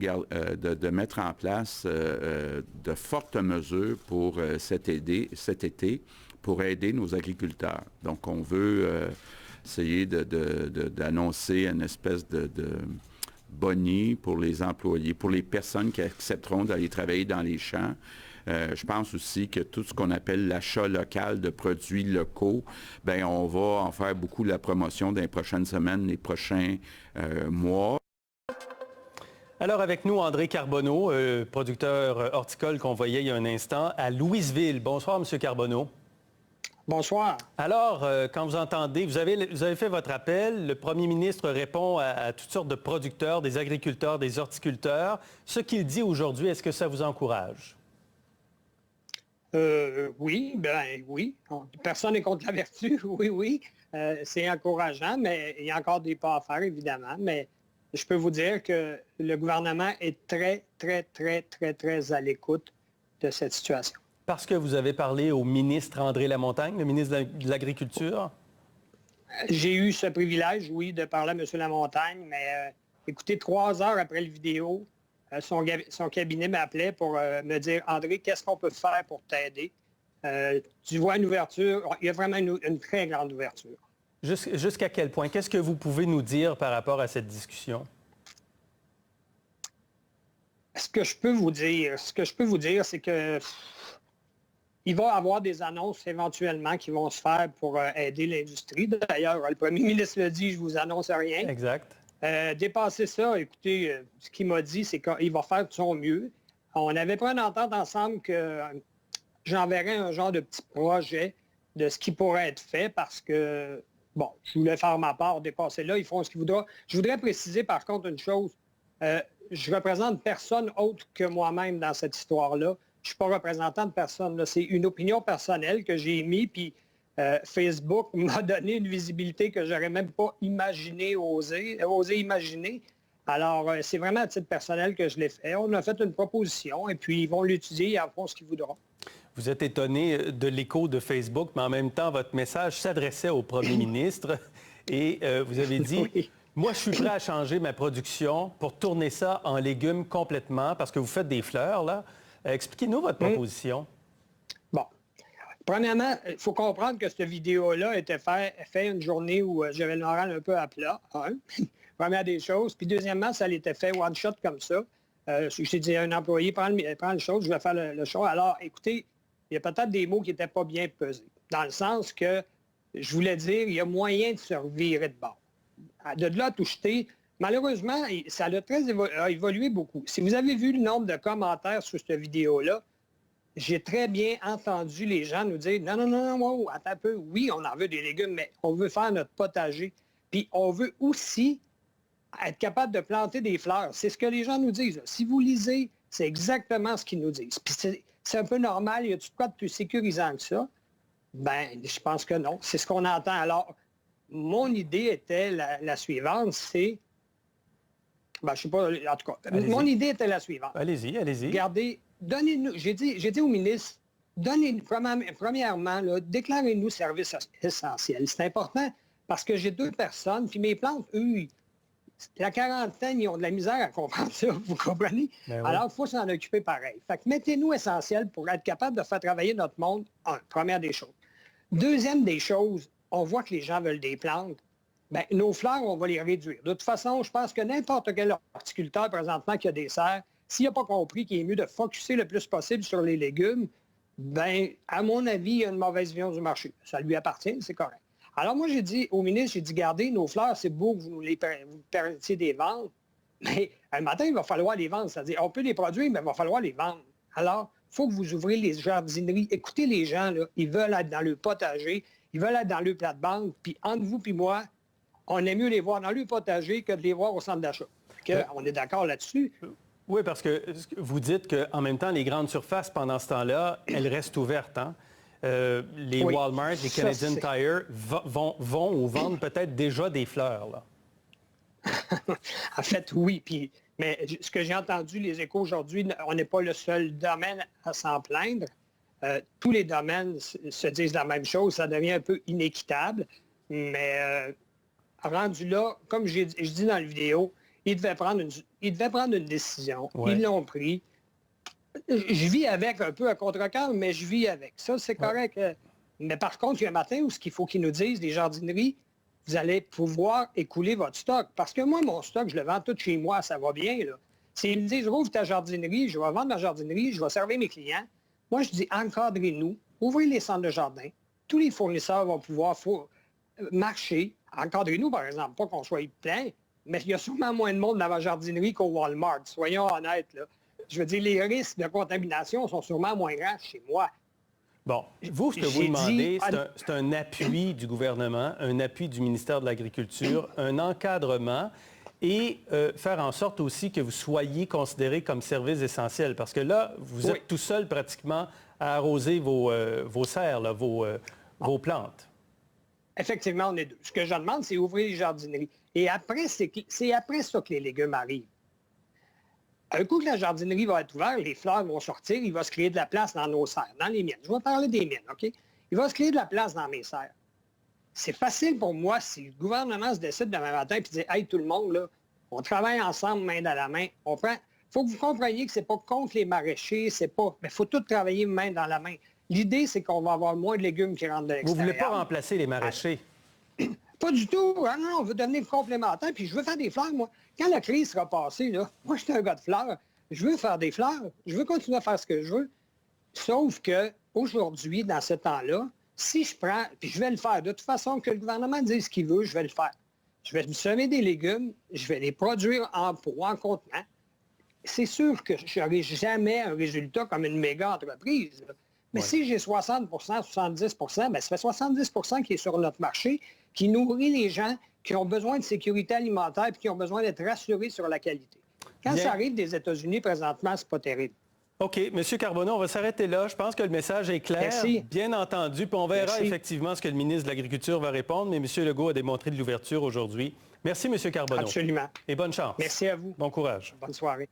de mettre en place de fortes mesures pour cet été pour aider nos agriculteurs. Donc, on veut essayer d'annoncer une espèce de boni pour les employés, pour les personnes qui accepteront d'aller travailler dans les champs. Je pense aussi que tout ce qu'on appelle l'achat local de produits locaux, bien, on va en faire beaucoup la promotion dans les prochaines semaines, les prochains mois. Alors avec nous, André Carbonneau, producteur horticole qu'on voyait il y a un instant à Louisville. Bonsoir, M. Carbonneau. Bonsoir. Alors, quand vous entendez, vous avez fait votre appel, le premier ministre répond à toutes sortes de producteurs, des agriculteurs, des horticulteurs. Ce qu'il dit aujourd'hui, est-ce que ça vous encourage? Oui. Personne n'est contre la vertu, oui. C'est encourageant, mais il y a encore des pas à faire, évidemment. Mais je peux vous dire que le gouvernement est très à l'écoute de cette situation. Parce que vous avez parlé au ministre André Lamontagne, le ministre de l'Agriculture? J'ai eu ce privilège, oui, de parler à M. Lamontagne, mais écoutez, 3 heures après la vidéo, son cabinet m'appelait pour me dire « André, qu'est-ce qu'on peut faire pour t'aider? Tu vois une ouverture, il y a vraiment une très grande ouverture. » Jusqu'à quel point? Qu'est-ce que vous pouvez nous dire par rapport à cette discussion? Ce que je peux vous dire, c'est que il va y avoir des annonces éventuellement qui vont se faire pour aider l'industrie. D'ailleurs, le premier ministre le dit, je ne vous annonce rien. Exact. Dépasser ça, écoutez, ce qu'il m'a dit, c'est qu'il va faire de son mieux. On avait pris une entente ensemble que j'enverrais un genre de petit projet de ce qui pourrait être fait parce que, bon, je voulais faire ma part, dépasser là, ils font ce qu'ils voudront. Je voudrais préciser par contre une chose. Je représente personne autre que moi-même dans cette histoire-là. Je ne suis pas représentant de personne. Là. C'est une opinion personnelle que j'ai émise, puis Facebook m'a donné une visibilité que je n'aurais même pas osé imaginer. Alors, c'est vraiment à titre personnel que je l'ai fait. On a fait une proposition, et puis ils vont l'étudier et en font ce qu'ils voudront. Vous êtes étonné de l'écho de Facebook, mais en même temps, votre message s'adressait au premier ministre et vous avez dit... Oui. Moi, je suis prêt à changer ma production pour tourner ça en légumes complètement, parce que vous faites des fleurs, là. Expliquez-nous votre proposition. Bon. Premièrement, il faut comprendre que cette vidéo-là était faite une journée où j'avais le moral un peu à plat. Première des choses. Puis deuxièmement, ça l'était fait one shot comme ça. J'ai dit à un employé, prends le show, je vais faire le show. Alors, écoutez, il y a peut-être des mots qui n'étaient pas bien pesés. Dans le sens que, je voulais dire, il y a moyen de se revirer de bord. De là à tout jeter, malheureusement, ça a évolué beaucoup. Si vous avez vu le nombre de commentaires sur cette vidéo-là, j'ai très bien entendu les gens nous dire « Non, attends un peu, oui, on en veut des légumes, mais on veut faire notre potager. Puis on veut aussi être capable de planter des fleurs. » C'est ce que les gens nous disent. Si vous lisez, c'est exactement ce qu'ils nous disent. Puis c'est un peu normal, il y a tout quoi de plus sécurisant que ça? Ben, je pense que non. C'est ce qu'on entend. Alors, mon idée était la suivante, c'est... Ben, je sais pas, en tout cas, mon idée était la suivante. Allez-y. Regardez, donnez-nous... J'ai dit au ministre, premièrement, déclarez-nous service essentiel. C'est important parce que j'ai 2 personnes, puis mes plantes, eux, la quarantaine, ils ont de la misère à comprendre ça, vous comprenez? Ben oui. Alors, il faut s'en occuper pareil. Fait que mettez-nous essentiel pour être capable de faire travailler notre monde, première des choses. Deuxième des choses, on voit que les gens veulent des plantes, bien, nos fleurs, on va les réduire. De toute façon, je pense que n'importe quel horticulteur présentement qui a des serres, s'il n'a pas compris qu'il est mieux de focusser le plus possible sur les légumes, bien, à mon avis, il y a une mauvaise vision du marché. Ça lui appartient, c'est correct. Alors moi, j'ai dit au ministre, gardez nos fleurs, c'est beau que vous permettiez des ventes, mais un matin, il va falloir les vendre. C'est-à-dire, on peut les produire, mais il va falloir les vendre. Alors, il faut que vous ouvriez les jardineries. Écoutez les gens, là, ils veulent être dans le potager, ils veulent être dans le plate-bande, puis entre vous et moi, on aime mieux les voir dans le potager que de les voir au centre d'achat. On est d'accord là-dessus. Oui, parce que vous dites qu'en même temps, les grandes surfaces, pendant ce temps-là, elles restent ouvertes. Hein? Les Walmart, les Canadian Tire vont ou vendent peut-être déjà des fleurs. Là. En fait, oui. Mais ce que j'ai entendu, les échos aujourd'hui, on n'est pas le seul domaine à s'en plaindre. Tous les domaines se disent la même chose. Ça devient un peu inéquitable. Mais rendu là, comme je dis dans la vidéo, il devait prendre ils devaient prendre une décision. Ouais. Ils l'ont pris. Je vis avec un peu à contre-cœur, mais je vis avec. Ça, c'est correct. Mais par contre, il y a un matin où ce qu'il faut qu'ils nous disent, les jardineries, vous allez pouvoir écouler votre stock. Parce que moi, mon stock, je le vends tout chez moi, ça va bien, là. S'ils me disent, ouvre ta jardinerie, je vais vendre ma jardinerie, je vais servir mes clients. Moi, je dis, encadrez-nous, ouvrez les centres de jardin. Tous les fournisseurs vont pouvoir marcher. Encadrez-nous, par exemple, pas qu'on soit plein, mais il y a sûrement moins de monde dans ma jardinerie qu'au Walmart. Soyons honnêtes, là. Je veux dire, les risques de contamination sont sûrement moins grands chez moi. Bon, vous, ce que vous demandez, c'est un appui du gouvernement, un appui du ministère de l'Agriculture, un encadrement et faire en sorte aussi que vous soyez considérés comme service essentiel. Parce que là, vous êtes tout seul pratiquement à arroser vos serres, là, vos plantes. Effectivement, on est deux. Ce que je demande, c'est ouvrir les jardineries. Et après, c'est après ça que les légumes arrivent. Un coup que la jardinerie va être ouverte, les fleurs vont sortir, il va se créer de la place dans nos serres, dans les miennes. Je vais parler des miennes, OK? Il va se créer de la place dans mes serres. C'est facile pour moi si le gouvernement se décide demain matin et dit « Hey, tout le monde, là, on travaille ensemble, main dans la main. Il faut que vous compreniez que c'est pas contre les maraîchers, c'est pas... Mais il faut tout travailler main dans la main. L'idée, c'est qu'on va avoir moins de légumes qui rentrent de l'extérieur. Vous ne voulez pas remplacer les maraîchers? Pas du tout. Ah non, on veut devenir complémentaire. Puis je veux faire des fleurs, moi. Quand la crise sera passée, là, moi, je suis un gars de fleurs. Je veux faire des fleurs. Je veux continuer à faire ce que je veux. Sauf que aujourd'hui, dans ce temps-là, si je prends, puis je vais le faire. De toute façon, que le gouvernement dise ce qu'il veut, je vais le faire. Je vais me semer des légumes, je vais les produire en pot, en contenant. C'est sûr que je n'aurai jamais un résultat comme une méga entreprise, là. Mais si j'ai 60 70 bien, ça fait 70 qui est sur notre marché, qui nourrit les gens qui ont besoin de sécurité alimentaire et qui ont besoin d'être rassurés sur la qualité. Quand ça arrive des États-Unis, présentement, c'est pas terrible. OK. M. Carbonneau, on va s'arrêter là. Je pense que le message est clair, Merci. Bien entendu. Puis on verra effectivement ce que le ministre de l'Agriculture va répondre. Mais M. Legault a démontré de l'ouverture aujourd'hui. Merci, M. Carbonneau. Absolument. Et bonne chance. Merci à vous. Bon courage. Bonne soirée.